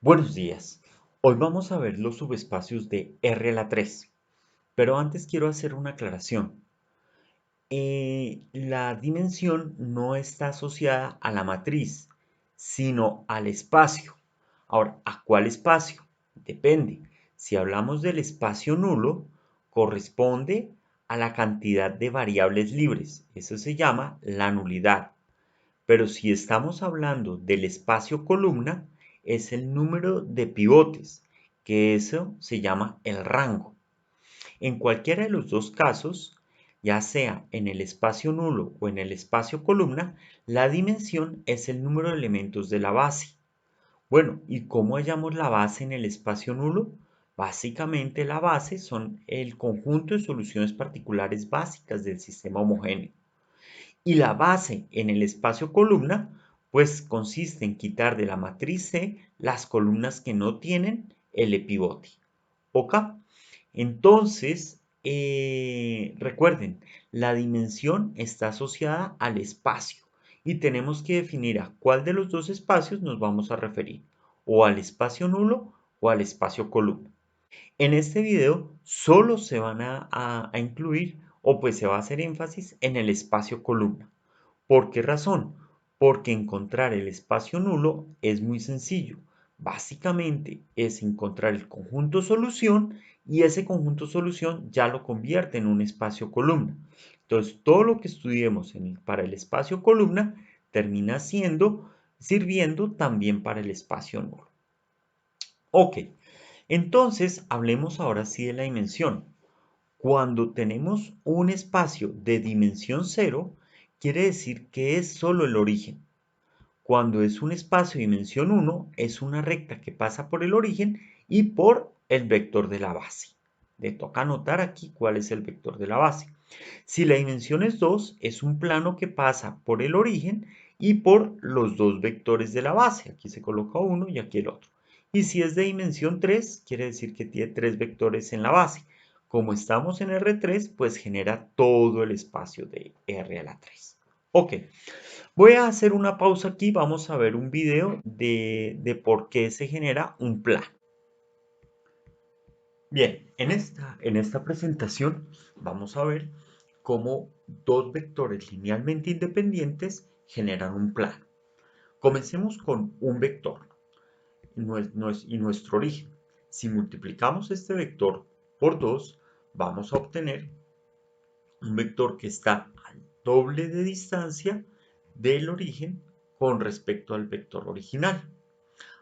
Buenos días. Hoy vamos a ver los subespacios de R a la 3, pero antes quiero hacer una aclaración. La dimensión no está asociada a la matriz, sino al espacio. Ahora, ¿a cuál espacio? Depende. Si hablamos del espacio nulo, corresponde a la cantidad de variables libres. Eso se llama la nulidad. Pero si estamos hablando del espacio columna, es el número de pivotes, que eso se llama el rango. En cualquiera de los dos casos, ya sea en el espacio nulo o en el espacio columna, la dimensión es el número de elementos de la base. Bueno, ¿y cómo hallamos la base en el espacio nulo? Básicamente la base son el conjunto de soluciones particulares básicas del sistema homogéneo. Y la base en el espacio columna, pues consiste en quitar de la matriz C las columnas que no tienen el pivote. ¿Ok? Entonces, recuerden, la dimensión está asociada al espacio y tenemos que definir a cuál de los dos espacios nos vamos a referir, o al espacio nulo o al espacio columna. En este video solo se van a incluir o pues se va a hacer énfasis en el espacio columna. ¿Por qué razón? Porque encontrar el espacio nulo es muy sencillo. Básicamente es encontrar el conjunto solución y ese conjunto solución ya lo convierte en un espacio columna. Entonces, todo lo que estudiemos para el espacio columna termina sirviendo también para el espacio nulo. Ok, entonces hablemos ahora sí de la dimensión. Cuando tenemos un espacio de dimensión cero, quiere decir que es solo el origen. Cuando es un espacio de dimensión 1, es una recta que pasa por el origen y por el vector de la base. Le toca anotar aquí cuál es el vector de la base. Si la dimensión es 2, es un plano que pasa por el origen y por los dos vectores de la base. Aquí se coloca uno y aquí el otro. Y si es de dimensión 3, quiere decir que tiene 3 vectores en la base. Como estamos en R3, pues genera todo el espacio de R a la 3. Ok, voy a hacer una pausa aquí. Vamos a ver un video de por qué se genera un plano. Bien, en esta presentación vamos a ver cómo dos vectores linealmente independientes generan un plano. Comencemos con un vector y nuestro origen. Si multiplicamos este vector por 2, vamos a obtener un vector que está al doble de distancia del origen con respecto al vector original.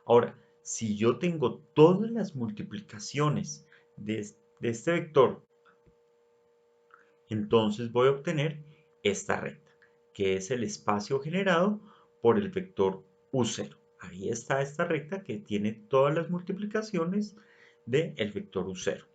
Ahora, si yo tengo todas las multiplicaciones de este vector, entonces voy a obtener esta recta, que es el espacio generado por el vector U0. Ahí está esta recta que tiene todas las multiplicaciones del vector U0.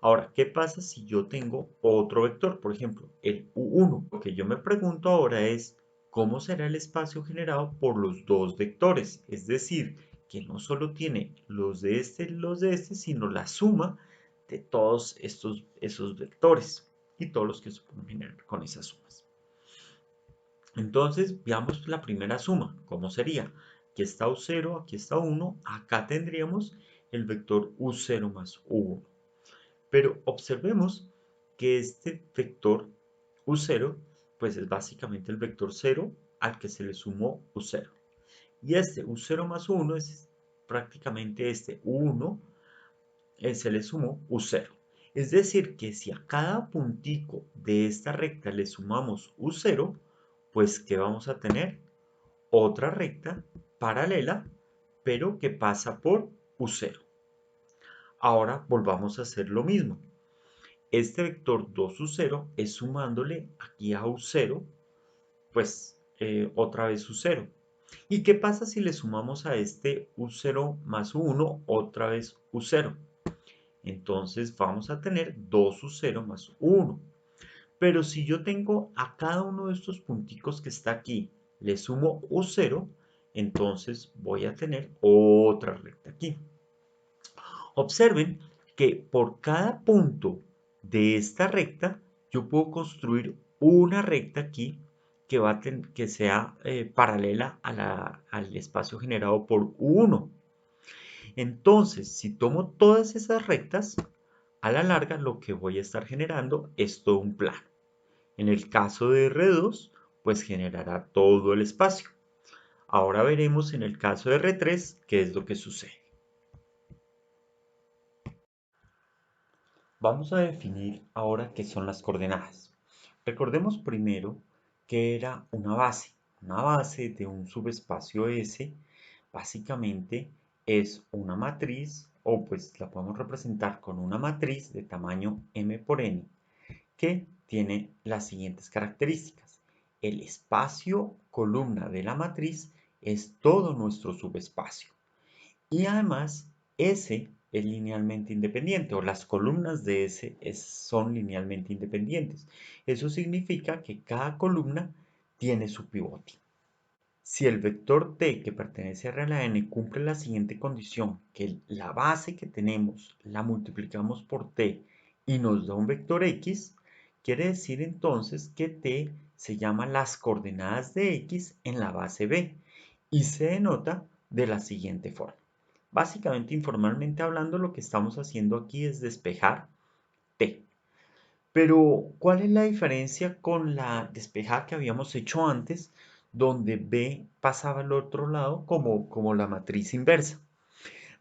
Ahora, ¿qué pasa si yo tengo otro vector? Por ejemplo, el U1. Lo que yo me pregunto ahora es, ¿cómo será el espacio generado por los dos vectores? Es decir, que no solo tiene los de este y los de este, sino la suma de todos esos vectores y todos los que se pueden generar con esas sumas. Entonces, veamos la primera suma. ¿Cómo sería? Aquí está U0, aquí está 1, acá tendríamos el vector U0 más U1. Pero observemos que este vector U0, pues es básicamente el vector 0 al que se le sumó U0. Y este U0 más 1 es prácticamente este U1, se le sumó U0. Es decir, que si a cada puntico de esta recta le sumamos U0, pues ¿qué vamos a tener? Otra recta paralela, pero que pasa por U0. Ahora volvamos a hacer lo mismo. Este vector 2U0 es sumándole aquí a U0, pues otra vez U0. ¿Y qué pasa si le sumamos a este U0 más U1 otra vez U0? Entonces vamos a tener 2U0 más U1. Pero si yo tengo a cada uno de estos punticos que está aquí, le sumo U0, entonces voy a tener otra recta aquí. Observen que por cada punto de esta recta, yo puedo construir una recta aquí que sea paralela al espacio generado por U1. Entonces, si tomo todas esas rectas, a la larga lo que voy a estar generando es todo un plano. En el caso de R2, pues generará todo el espacio. Ahora veremos en el caso de R3 qué es lo que sucede. Vamos a definir ahora qué son las coordenadas. Recordemos primero que era una base de un subespacio S. Básicamente es una matriz, o pues la podemos representar con una matriz de tamaño m por n, que tiene las siguientes características. El espacio columna de la matriz es todo nuestro subespacio. Y además, S es linealmente independiente, o las columnas de S son linealmente independientes. Eso significa que cada columna tiene su pivote. Si el vector t que pertenece a R a la n cumple la siguiente condición, que la base que tenemos la multiplicamos por t y nos da un vector x, quiere decir entonces que t se llama las coordenadas de x en la base b y se denota de la siguiente forma. Básicamente, informalmente hablando, lo que estamos haciendo aquí es despejar t. Pero, ¿cuál es la diferencia con la despejada que habíamos hecho antes, donde B pasaba al otro lado como la matriz inversa?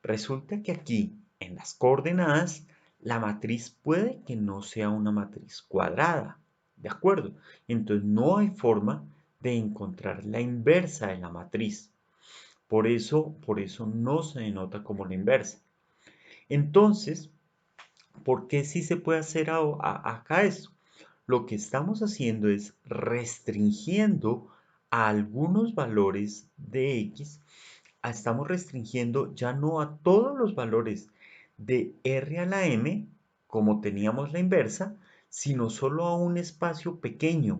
Resulta que aquí, en las coordenadas, la matriz puede que no sea una matriz cuadrada, ¿de acuerdo? Entonces, no hay forma de encontrar la inversa de la matriz. Por eso no se denota como la inversa. Entonces, ¿por qué sí se puede hacer acá esto? Lo que estamos haciendo es restringiendo a algunos valores de x, estamos restringiendo ya no a todos los valores de r a la m, como teníamos la inversa, sino solo a un espacio pequeño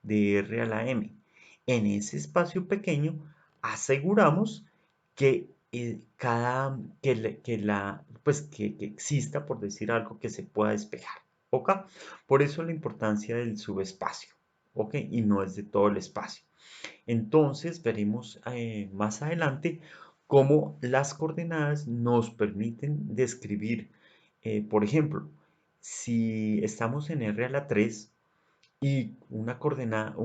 de r a la m. En ese espacio pequeño aseguramos que que exista, por decir algo, que se pueda despejar. ¿Ok? Por eso la importancia del subespacio, ¿ok? Y no es de todo el espacio. Entonces veremos más adelante cómo las coordenadas nos permiten describir, por ejemplo, si estamos en R a la 3 y una coordenada,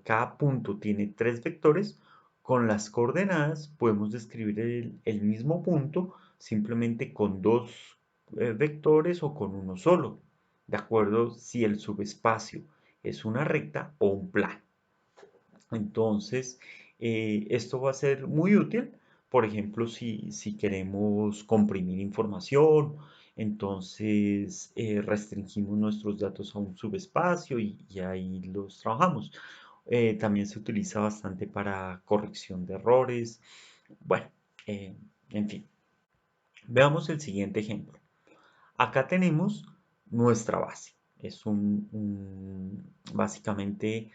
cada punto tiene 3 vectores, con las coordenadas podemos describir el mismo punto simplemente con dos vectores o con uno solo, de acuerdo si el subespacio es una recta o un plano. Entonces, esto va a ser muy útil, por ejemplo, si queremos comprimir información, entonces restringimos nuestros datos a un subespacio y ahí los trabajamos. También se utiliza bastante para corrección de errores. Bueno, eh, en fin, veamos el siguiente ejemplo. Acá tenemos nuestra base. Básicamente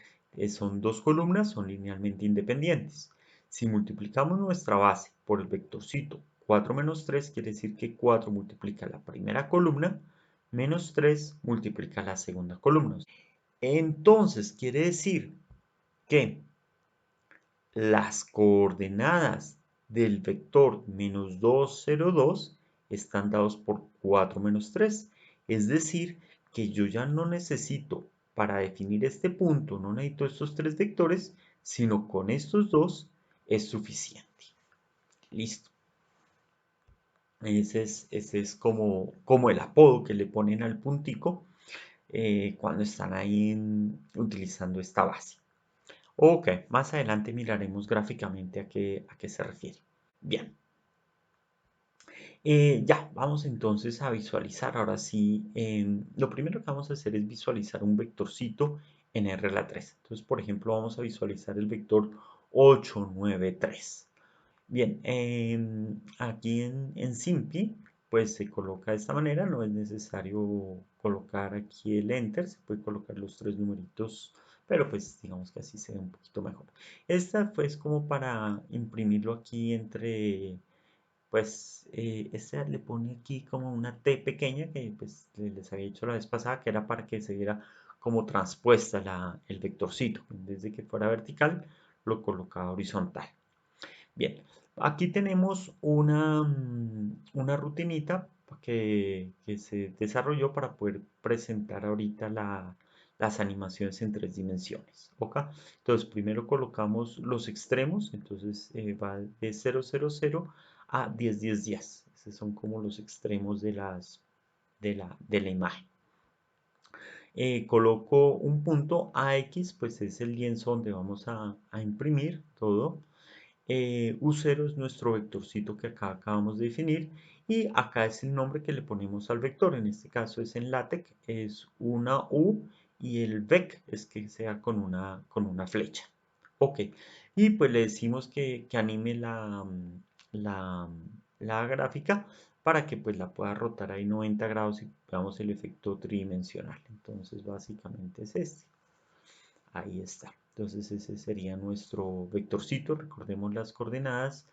son dos columnas, son linealmente independientes. Si multiplicamos nuestra base por el vectorcito 4 menos 3, quiere decir que 4 multiplica la primera columna, menos 3 multiplica la segunda columna. Entonces, quiere decir que las coordenadas del vector menos 2, 0, 2 están dados por 4 menos 3. Es decir, que yo ya no necesito, para definir este punto, no necesito estos tres vectores, sino con estos dos es suficiente. Listo. Ese es como el apodo que le ponen al puntico cuando están ahí utilizando esta base. Ok, más adelante miraremos gráficamente a qué se refiere. Bien, ya, vamos entonces a visualizar. Ahora sí, lo primero que vamos a hacer es visualizar un vectorcito en R a la 3. Entonces, por ejemplo, vamos a visualizar el vector 8, 9, 3. Bien, aquí en Simpi, pues se coloca de esta manera. No es necesario colocar aquí el Enter. Se puede colocar los tres numeritos, pero pues digamos que así se ve un poquito mejor. Esta pues como para imprimirlo aquí entre pues este le pone aquí como una T pequeña que pues les había dicho la vez pasada que era para que se viera como transpuesta el vectorcito. En vez de que fuera vertical, lo colocaba horizontal. Bien, Aquí tenemos una rutinita que se desarrolló para poder presentar ahorita las animaciones en 3 dimensiones. ¿Ok? Entonces, primero colocamos los extremos, entonces va de 0, 0, 0 a 10, 10, 10. Esos son como los extremos de la imagen. Coloco un punto AX, pues es el lienzo donde vamos a imprimir todo. U0 es nuestro vectorcito que acá acabamos de definir y acá es el nombre que le ponemos al vector. En este caso es en LaTeX, es una U y el vec es que sea con una flecha. Ok, y pues le decimos que anime la, la gráfica para que pues la pueda rotar ahí 90 grados y veamos el efecto tridimensional. Entonces básicamente es este. Ahí está. Entonces ese sería nuestro vectorcito. Recordemos las coordenadas.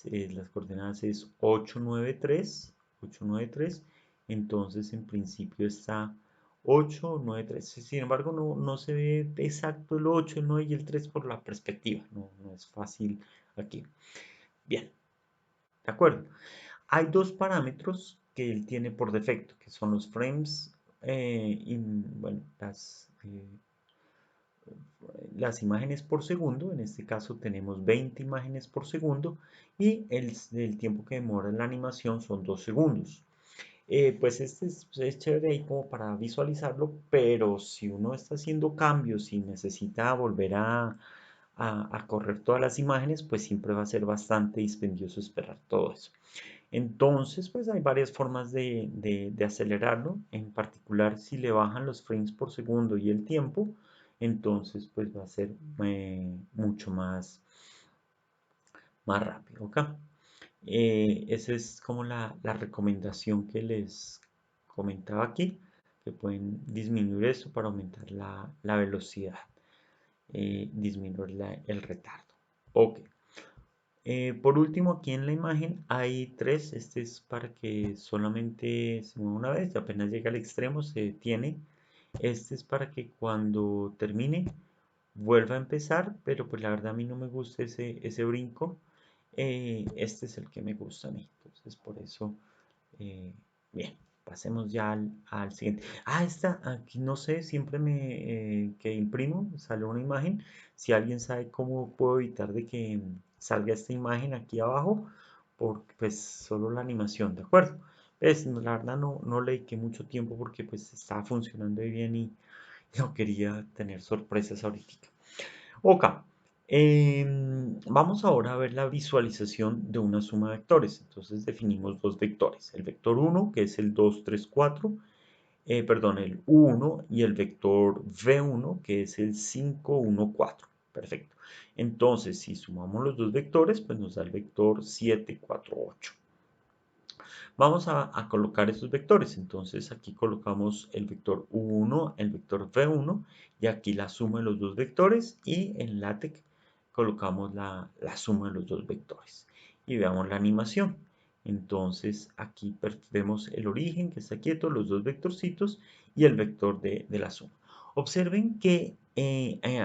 Las coordenadas es 893. 893. Entonces en principio está 893. Sin embargo, no se ve exacto el 8, el 9 y el 3 por la perspectiva. No es fácil aquí. Bien, de acuerdo. Hay dos parámetros que él tiene por defecto, que son los frames y, bueno, las imágenes por segundo. En este caso tenemos 20 imágenes por segundo y el tiempo que demora la animación son 2 segundos. Pues este es chévere ahí como para visualizarlo, pero si uno está haciendo cambios y necesita volver a correr todas las imágenes, pues siempre va a ser bastante dispendioso esperar todo eso. Entonces, pues hay varias formas de acelerarlo. En particular, si le bajan los frames por segundo y el tiempo, entonces pues va a ser mucho más rápido. ¿Ok? Esa es como la recomendación que les comentaba aquí, que pueden disminuir eso para aumentar la velocidad, disminuir el retardo. Ok. Por último, aquí en la imagen hay tres. Este es para que solamente se mueva una vez, apenas llega al extremo se detiene. Este es para que cuando termine vuelva a empezar, pero pues la verdad a mí no me gusta ese brinco. Este es el que me gusta a mí, entonces por eso, eh, bien, pasemos ya al siguiente. Esta, aquí no sé, siempre que imprimo, sale una imagen. Si alguien sabe cómo puedo evitar de que salga esta imagen aquí abajo, porque pues solo la animación, ¿de acuerdo? Pues la verdad no le dediqué mucho tiempo porque pues estaba funcionando bien y no quería tener sorpresas ahorita. Ok, vamos ahora a ver la visualización de una suma de vectores. Entonces definimos dos vectores, el vector 1 que es el 2, 3, 4, perdón, el U1 y el vector V1 que es el 5, 1, 4. Perfecto. Entonces, si sumamos los dos vectores, pues nos da el vector 7, 4, 8. Vamos a colocar estos vectores. Entonces aquí colocamos el vector U1, el vector V1 y aquí la suma de los dos vectores y en LaTeX colocamos la suma de los dos vectores. Y veamos la animación. Entonces aquí vemos el origen que está quieto, los dos vectorcitos y el vector de la suma. Observen que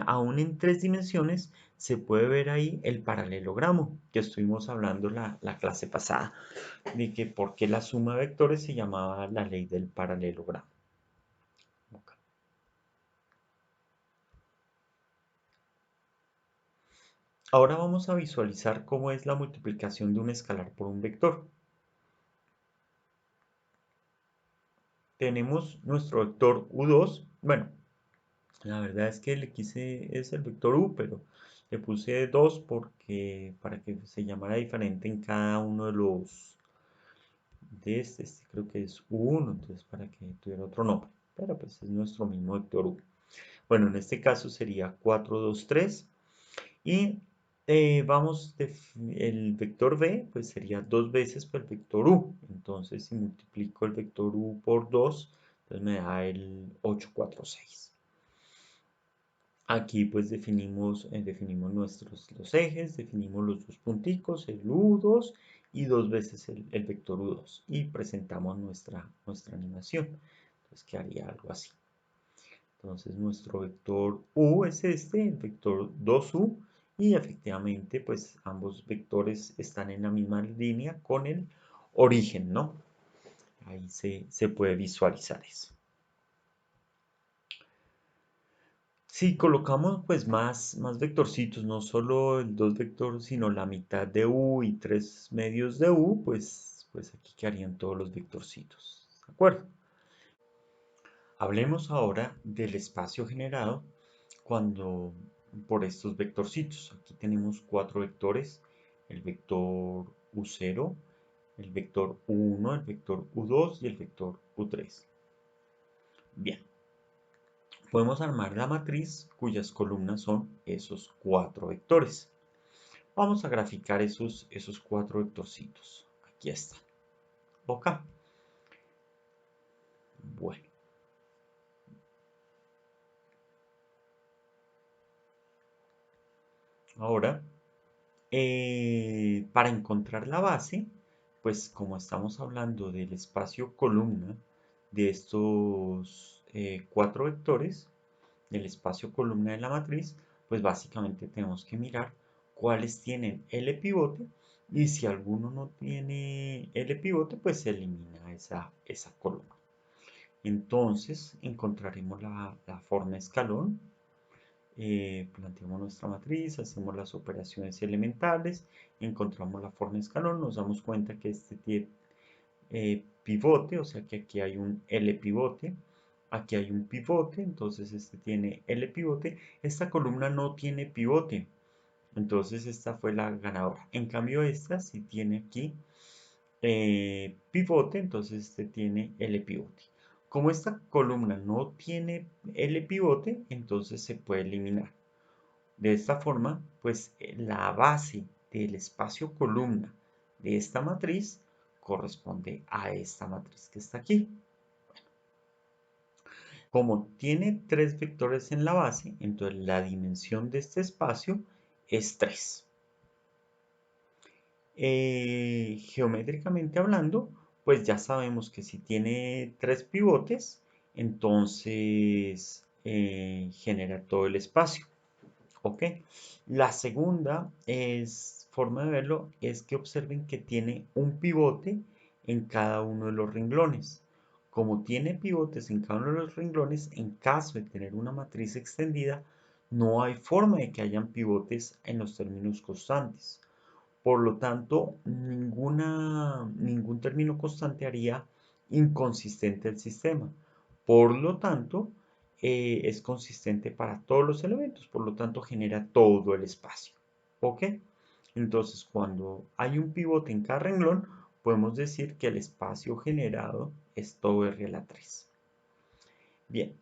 aún en 3 dimensiones se puede ver ahí el paralelogramo que estuvimos hablando la clase pasada de que por qué la suma de vectores se llamaba la ley del paralelogramo. Ok. Ahora vamos a visualizar cómo es la multiplicación de un escalar por un vector. Tenemos nuestro vector U2. Bueno, la verdad es que le quise, es el vector U, pero le puse 2 porque para que se llamara diferente en cada uno de los de este creo que es U1, entonces para que tuviera otro nombre, pero pues es nuestro mismo vector U. Bueno, en este caso sería 4, 2, 3. Y el vector b, pues sería 2 veces por el vector u. Entonces, si multiplico el vector u por 2, entonces me da el 8, 4, 6. Aquí pues definimos los ejes, definimos los dos punticos, el u2 y 2 veces el vector u2. Y presentamos nuestra animación. Entonces quedaría algo así. Entonces nuestro vector u es este, el vector 2u, y efectivamente pues ambos vectores están en la misma línea con el origen, ¿no? Ahí se puede visualizar eso. Si colocamos pues más vectorcitos, no solo el 2 vectores, sino la mitad de u y 3 medios de u, pues aquí quedarían todos los vectorcitos, ¿de acuerdo? Hablemos ahora del espacio generado cuando por estos vectorcitos. Aquí tenemos 4 vectores, el vector u0, el vector u1, el vector u2 y el vector u3. Bien, podemos armar la matriz cuyas columnas son esos 4 vectores. Vamos a graficar esos 4 vectorcitos. Aquí está. Ok. Bueno. Ahora, para encontrar la base, pues como estamos hablando del espacio columna de estos 4 vectores, del espacio columna de la matriz, pues básicamente tenemos que mirar cuáles tienen L pivote y si alguno no tiene L pivote, pues se elimina esa columna. Entonces encontraremos la forma escalón, planteamos nuestra matriz, hacemos las operaciones elementales, encontramos la forma escalón, nos damos cuenta que este tiene pivote, o sea que aquí hay un L pivote, aquí hay un pivote, entonces este tiene L pivote, esta columna no tiene pivote, entonces esta fue la ganadora. En cambio esta sí tiene aquí pivote, entonces este tiene L pivote. Como esta columna no tiene L pivote, entonces se puede eliminar. De esta forma, pues la base del espacio columna de esta matriz corresponde a esta matriz que está aquí. Como tiene 3 vectores en la base, entonces la dimensión de este espacio es 3. Geométricamente hablando, pues ya sabemos que si tiene 3 pivotes, entonces genera todo el espacio. ¿Ok? La segunda forma de verlo es que observen que tiene un pivote en cada uno de los renglones. Como tiene pivotes en cada uno de los renglones, en caso de tener una matriz extendida, no hay forma de que hayan pivotes en los términos constantes. Por lo tanto, ningún término constante haría inconsistente el sistema. Por lo tanto, es consistente para todos los elementos, por lo tanto genera todo el espacio. ¿Ok? Entonces, cuando hay un pivote en cada renglón, podemos decir que el espacio generado es todo R a la 3. Bien,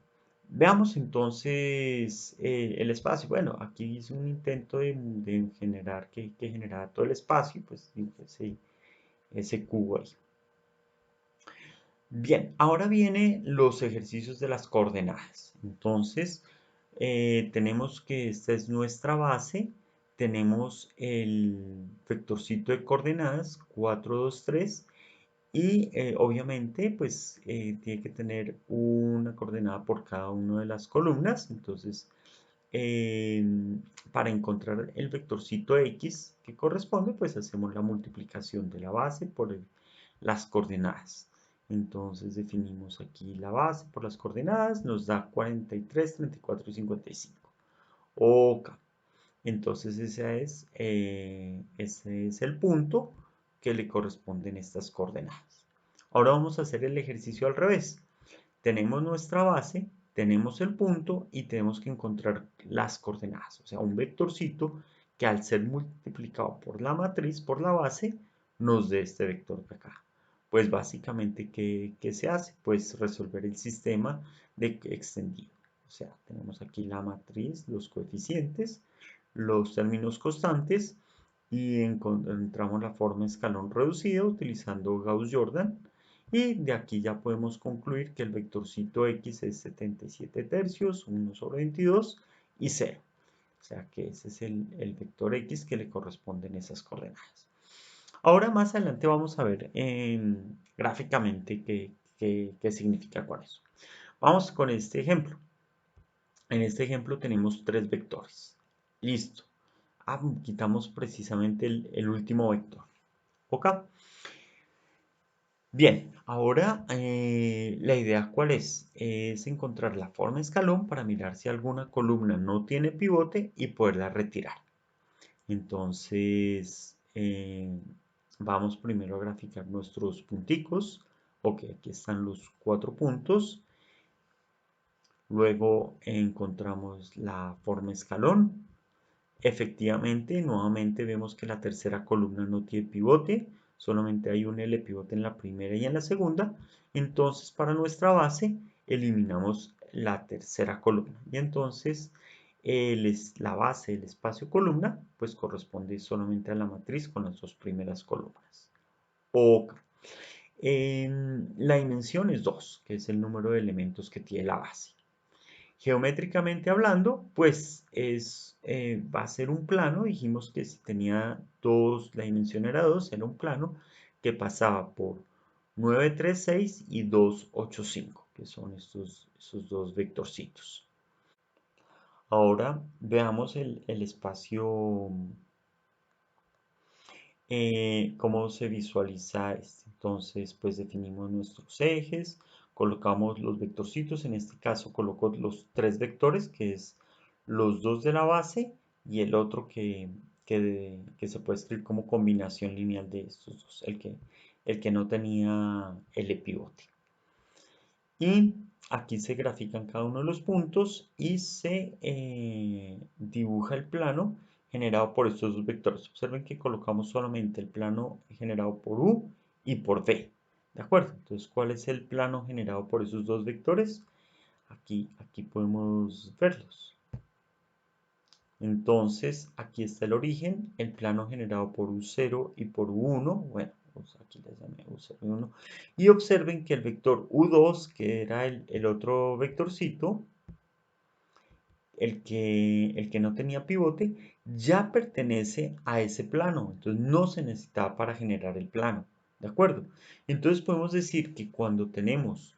veamos entonces el espacio. Bueno, aquí hice un intento de generar que generara todo el espacio, pues ese cubo ahí. Bien, ahora vienen los ejercicios de las coordenadas. Entonces, tenemos que esta es nuestra base. Tenemos el vectorcito de coordenadas 4, 2, 3. Y obviamente, pues tiene que tener una coordenada por cada una de las columnas. Entonces, para encontrar el vectorcito X que corresponde, pues hacemos la multiplicación de la base por las coordenadas. Entonces definimos aquí la base por las coordenadas, nos da 43, 34 y 55. Ok, entonces ese es el punto que le corresponden estas coordenadas. Ahora vamos a hacer el ejercicio al revés. Tenemos nuestra base, tenemos el punto y tenemos que encontrar las coordenadas. O sea, un vectorcito que al ser multiplicado por la matriz, por la base, nos dé este vector de acá. Pues básicamente, ¿qué se hace? Pues resolver el sistema de extendido. O sea, tenemos aquí la matriz, los coeficientes, los términos constantes y encontramos la forma escalón reducido utilizando Gauss-Jordan. Y de aquí ya podemos concluir que el vectorcito X es 77 tercios, 1 sobre 22 y 0. O sea que ese es el vector X que le corresponden esas coordenadas. Ahora más adelante vamos a ver gráficamente qué significa con eso. Vamos con este ejemplo. En este ejemplo tenemos 3 vectores. Listo. quitamos precisamente el último vector. ¿Ok? Bien, ahora la idea ¿cuál es? Es encontrar la forma escalón para mirar si alguna columna no tiene pivote y poderla retirar. Entonces, vamos primero a graficar nuestros punticos. Ok, aquí están los 4 puntos. Luego encontramos la forma escalón. Efectivamente, nuevamente vemos que la tercera columna no tiene pivote, solamente hay un L pivote en la primera y en la segunda. Entonces, para nuestra base, eliminamos la tercera columna. Y entonces, la base del espacio columna, pues corresponde solamente a la matriz con las dos primeras columnas. Ok. La dimensión es 2, que es el número de elementos que tiene la base. Geométricamente hablando, pues va a ser un plano. Dijimos que si tenía la dimensión era 2, era un plano que pasaba por 9, 3, 6 y 2, 8, 5, que son esos dos vectorcitos. Ahora veamos el espacio, cómo se visualiza este. Entonces, pues definimos nuestros ejes, colocamos los vectorcitos, en este caso coloco los 3 vectores, que es los dos de la base y el otro que se puede escribir como combinación lineal de estos dos, el que no tenía el pivote. Y aquí se grafican cada uno de los puntos y se dibuja el plano generado por estos dos vectores. Observen que colocamos solamente el plano generado por U y por V. ¿De acuerdo? Entonces, ¿cuál es el plano generado por esos dos vectores? Aquí podemos verlos. Entonces, aquí está el origen, el plano generado por U0 y por U1. Bueno, pues aquí les llamé U0 y U1. Y observen que el vector U2, que era el otro vectorcito, el que no tenía pivote, ya pertenece a ese plano. Entonces, no se necesitaba para generar el plano. ¿De acuerdo? Entonces, podemos decir que cuando tenemos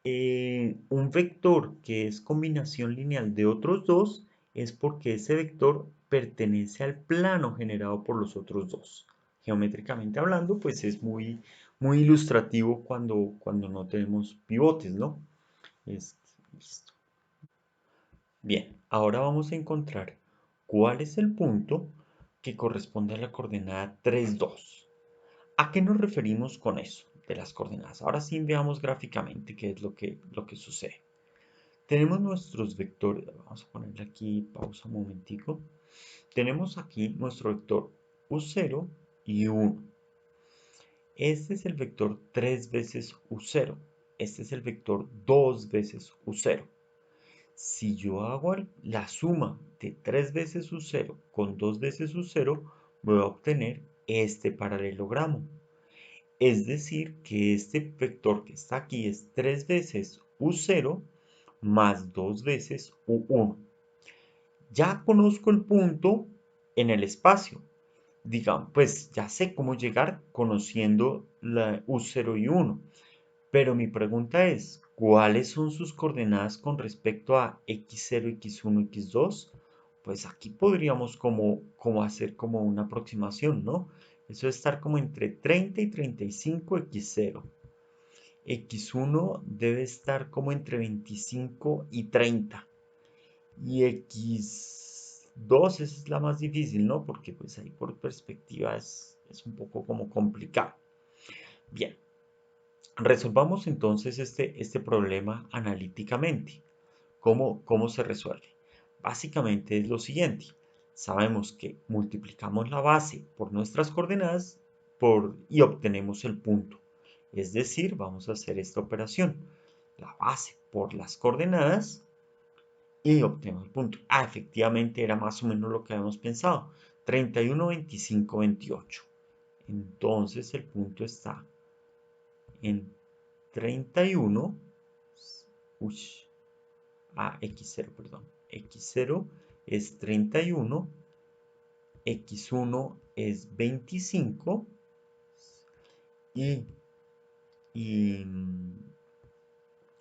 un vector que es combinación lineal de otros dos, es porque ese vector pertenece al plano generado por los otros dos. Geométricamente hablando, pues es muy, muy ilustrativo cuando no tenemos pivotes, ¿no? Listo. Bien, ahora vamos a encontrar cuál es el punto que corresponde a la coordenada 3, 2. ¿A qué nos referimos con eso de las coordenadas? Ahora sí veamos gráficamente qué es lo que sucede. Tenemos nuestros vectores, vamos a ponerle aquí pausa un momentico. Tenemos aquí nuestro vector U0 y U1. Este es el vector 3 veces U0. Este es el vector 2 veces U0. Si yo hago la suma de 3 veces U0 con 2 veces U0, voy a obtener este paralelogramo. Es decir, que este vector que está aquí es 3 veces U0 más 2 veces U1. Ya conozco el punto en el espacio. Digamos, pues ya sé cómo llegar conociendo la U0 y 1. Pero mi pregunta es, ¿cuáles son sus coordenadas con respecto a x0, x1, x2? Pues aquí podríamos como hacer como una aproximación, ¿no? Eso es estar como entre 30 y 35 x0. X1 debe estar como entre 25 y 30. Y X2 es la más difícil, ¿no? Porque pues ahí por perspectiva es un poco como complicado. Bien, resolvamos entonces este problema analíticamente. ¿Cómo se resuelve? Básicamente es lo siguiente. Sabemos que multiplicamos la base por nuestras coordenadas y obtenemos el punto. Es decir, vamos a hacer esta operación. La base por las coordenadas y obtenemos el punto. Efectivamente era más o menos lo que habíamos pensado. 31, 25, 28. Entonces el punto está en 31. Uy, x0, perdón. X0 es 31, X1 es 25 y, y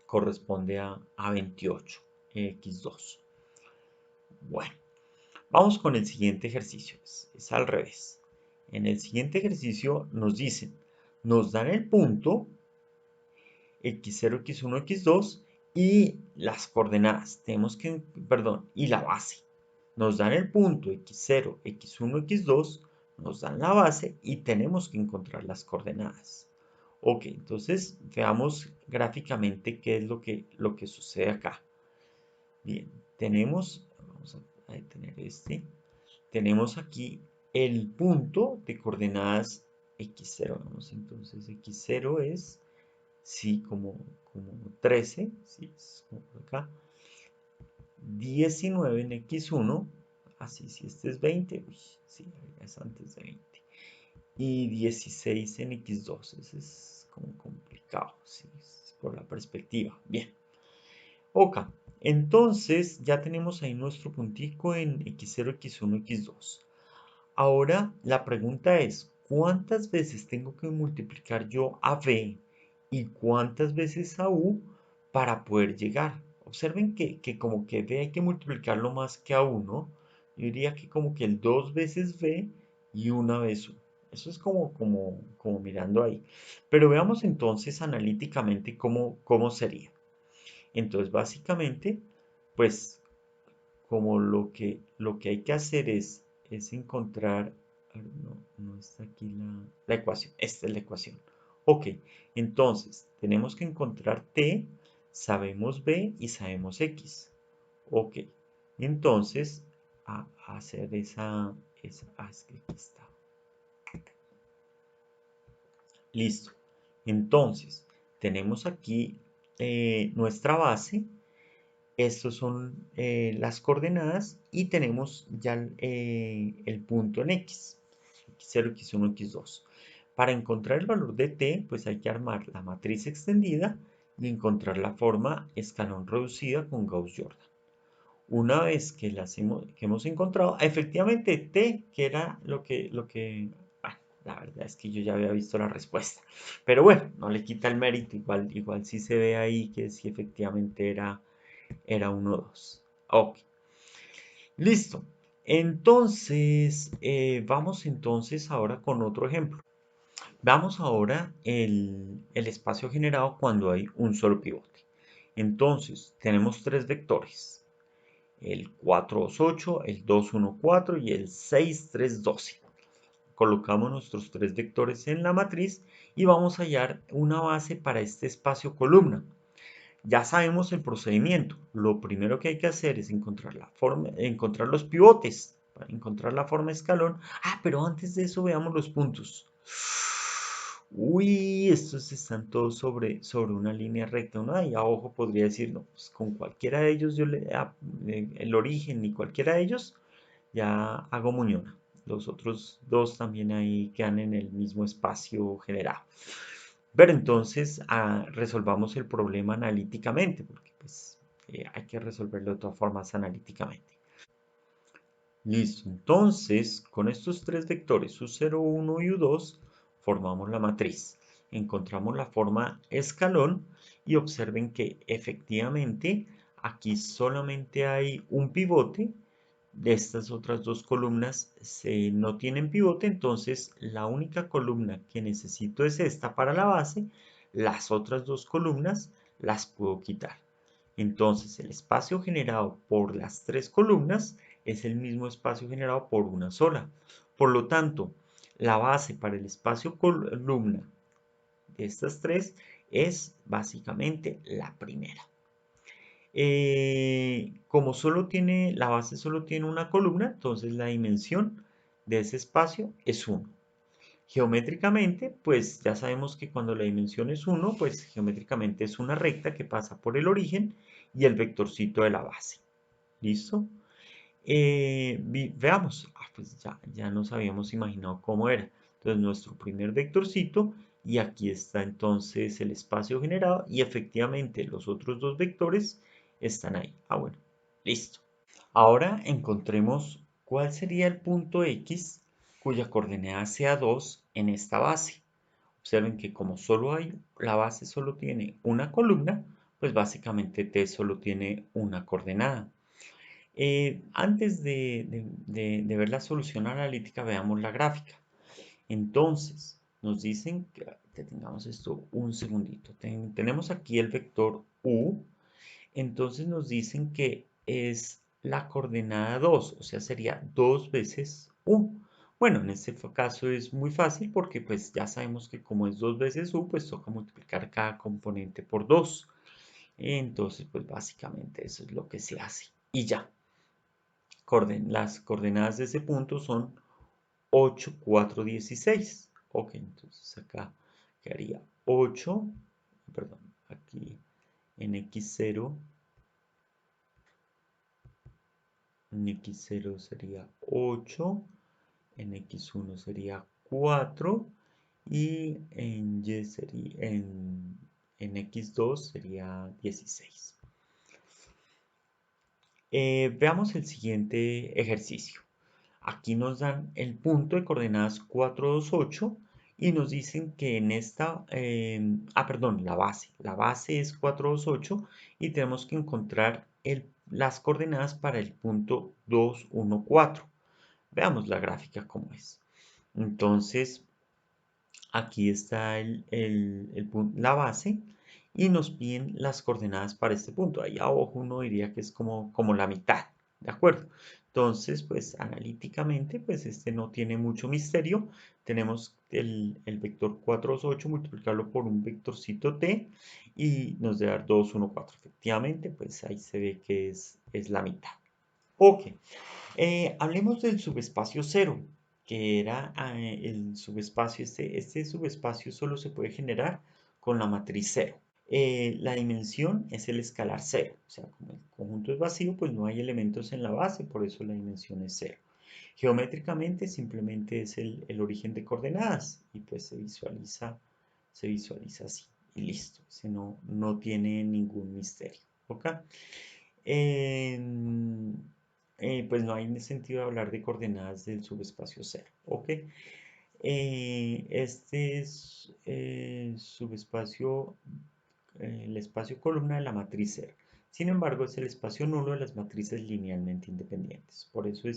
corresponde a 28, X2. Bueno, Vamos con el siguiente ejercicio, es al revés. En el siguiente ejercicio nos dicen, nos dan el punto x0, x1, x2 y las coordenadas. Tenemos que, perdón, y la base. Nos dan el punto x0, x1, x2, nos dan la base y tenemos que encontrar las coordenadas. Ok, entonces veamos gráficamente qué es lo que sucede acá. Bien, vamos a detener tenemos aquí el punto de coordenadas x0. Vamos, entonces x0 es, sí, como 13, sí, es como por acá. 19 en x1, así, si este es 20, uy, sí, es antes de 20. Y 16 en x2, ese es como complicado, sí, es por la perspectiva. Bien. Ok, entonces ya tenemos ahí nuestro puntico en x0, x1, x2. Ahora la pregunta es, ¿cuántas veces tengo que multiplicar yo a b y cuántas veces a u para poder llegar? Observen que como que b hay que multiplicarlo más que a 1. Yo diría que como que el 2 veces b y una vez u. Eso es como mirando ahí. Pero veamos entonces analíticamente cómo sería. Entonces, básicamente, pues, como lo que hay que hacer es encontrar, no está aquí la ecuación, esta es la ecuación. Ok, entonces, tenemos que encontrar t, sabemos b y sabemos x. Ok, entonces, a hacer es que aquí está. Listo. Entonces, tenemos aquí nuestra base. Estos son las coordenadas y tenemos ya el punto en x, x0, x1, x2. Para encontrar el valor de t, pues hay que armar la matriz extendida y encontrar la forma escalón reducida con Gauss-Jordan. Una vez que hemos encontrado, efectivamente t, que era bueno, la verdad es que yo ya había visto la respuesta. Pero bueno, no le quita el mérito, igual sí se ve ahí que sí efectivamente era 1, 2. Ok, listo. Entonces, vamos entonces ahora con otro ejemplo. Veamos ahora el espacio generado cuando hay un solo pivote. Entonces, tenemos tres vectores. El 4, 2, 8, el 2, 1, 4 y el 6, 3, 12. Colocamos nuestros tres vectores en la matriz y vamos a hallar una base para este espacio columna. Ya sabemos el procedimiento. Lo primero que hay que hacer es encontrar encontrar los pivotes para encontrar la forma escalón. Pero antes de eso veamos los puntos. Uy, estos están todos sobre una línea recta. Uno ahí a ojo podría decir, no, pues con cualquiera de ellos el origen y cualquiera de ellos ya hago muñona. Los otros dos también ahí quedan en el mismo espacio generado. Pero entonces resolvamos el problema analíticamente, porque pues hay que resolverlo de todas formas analíticamente. Listo, entonces con estos tres vectores U0, U1 y U2 formamos la matriz. Encontramos la forma escalón y observen que efectivamente aquí solamente hay un pivote. De estas otras dos columnas no tienen pivote, entonces la única columna que necesito es esta para la base. Las otras dos columnas las puedo quitar. Entonces el espacio generado por las tres columnas es el mismo espacio generado por una sola. Por lo tanto, la base para el espacio columna de estas tres es básicamente la primera. Como la base solo tiene una columna, entonces la dimensión de ese espacio es 1. Geométricamente, pues ya sabemos que cuando la dimensión es 1, pues geométricamente es una recta que pasa por el origen y el vectorcito de la base. ¿Listo? Veamos, pues ya nos habíamos imaginado cómo era. Entonces nuestro primer vectorcito y aquí está entonces el espacio generado y efectivamente los otros dos vectores están ahí. Bueno, listo. Ahora encontremos cuál sería el punto X cuya coordenada sea 2 en esta base. Observen que como la base solo tiene una columna, pues básicamente T solo tiene una coordenada. Antes de ver la solución analítica, veamos la gráfica. Entonces, nos dicen que tengamos esto un segundito. Tenemos aquí el vector U. Entonces nos dicen que es la coordenada 2, o sea, sería 2 veces U. Bueno, en este caso es muy fácil porque pues ya sabemos que como es 2 veces U, pues toca multiplicar cada componente por 2. Entonces, pues básicamente eso es lo que se hace. Y ya, las coordenadas de ese punto son 8, 4, 16. Ok, entonces acá quedaría 8, perdón, aquí en x0, en x0 sería 8, en x1 sería 4 y en y sería, en x2 sería 16. Veamos el siguiente ejercicio. Aquí nos dan el punto de coordenadas 4, 2, 8 y nos dicen que en esta, perdón, la base. La base es 4, 2, 8 y tenemos que encontrar las coordenadas para el punto 2, 1, 4. Veamos la gráfica cómo es. Entonces, aquí está la base y nos piden las coordenadas para este punto. Ahí abajo uno diría que es como la mitad, ¿de acuerdo? Entonces, pues analíticamente, pues este no tiene mucho misterio. Tenemos el vector 4, 2, 8, multiplicarlo por un vectorcito t y nos debe dar 2, 1, 4. Efectivamente, pues ahí se ve que es la mitad. Ok, hablemos del subespacio cero, que era el subespacio, este subespacio solo se puede generar con la matriz cero. La dimensión es el escalar cero, o sea, como el conjunto es vacío, pues no hay elementos en la base, por eso la dimensión es cero. Geométricamente simplemente es el origen de coordenadas y pues se visualiza así y listo, no tiene ningún misterio. ¿Ok? em, pues no hay sentido de hablar de coordenadas del subespacio cero, ¿ok? Este es subespacio, el espacio columna de la matriz cero. Sin embargo, es el espacio nulo de las matrices linealmente independientes. Por eso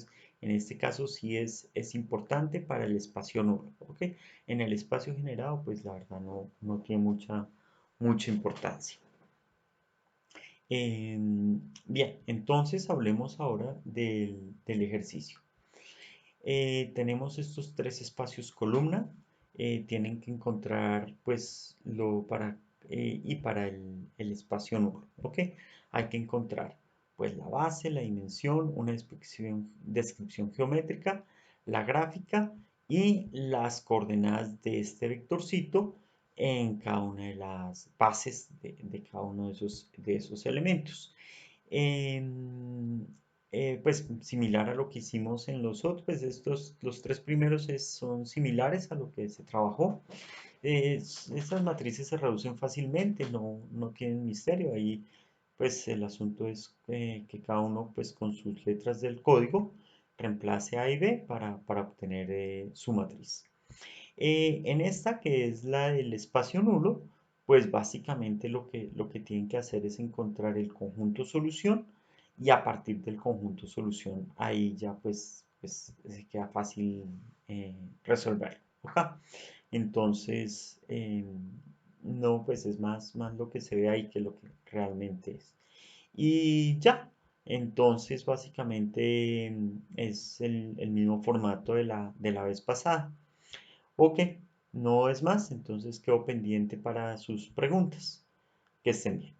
en este caso sí es importante para el espacio nulo, ¿ok? En el espacio generado, pues la verdad no tiene mucha importancia. Bien, entonces hablemos ahora del ejercicio. Tenemos estos tres espacios columna. Tienen que encontrar, pues, y para el espacio nulo, ¿ok? Hay que encontrar, pues, la base, la dimensión, una descripción geométrica, la gráfica y las coordenadas de este vectorcito en cada una de las bases de cada uno de esos elementos. Em, pues similar a lo que hicimos en los otros, pues los tres primeros son similares a lo que se trabajó. Estas matrices se reducen fácilmente, no tienen misterio. Ahí pues el asunto es que cada uno pues con sus letras del código reemplace A y B para obtener su matriz. En esta que es la del espacio nulo, pues básicamente lo que tienen que hacer es encontrar el conjunto solución y a partir del conjunto solución ahí ya pues se queda fácil resolverlo. ¿Ok? Entonces, no, pues es más lo que se ve ahí que lo que realmente es. Y ya, entonces básicamente es el mismo formato de la vez pasada. Ok, no es más, entonces quedo pendiente para sus preguntas. Que estén bien.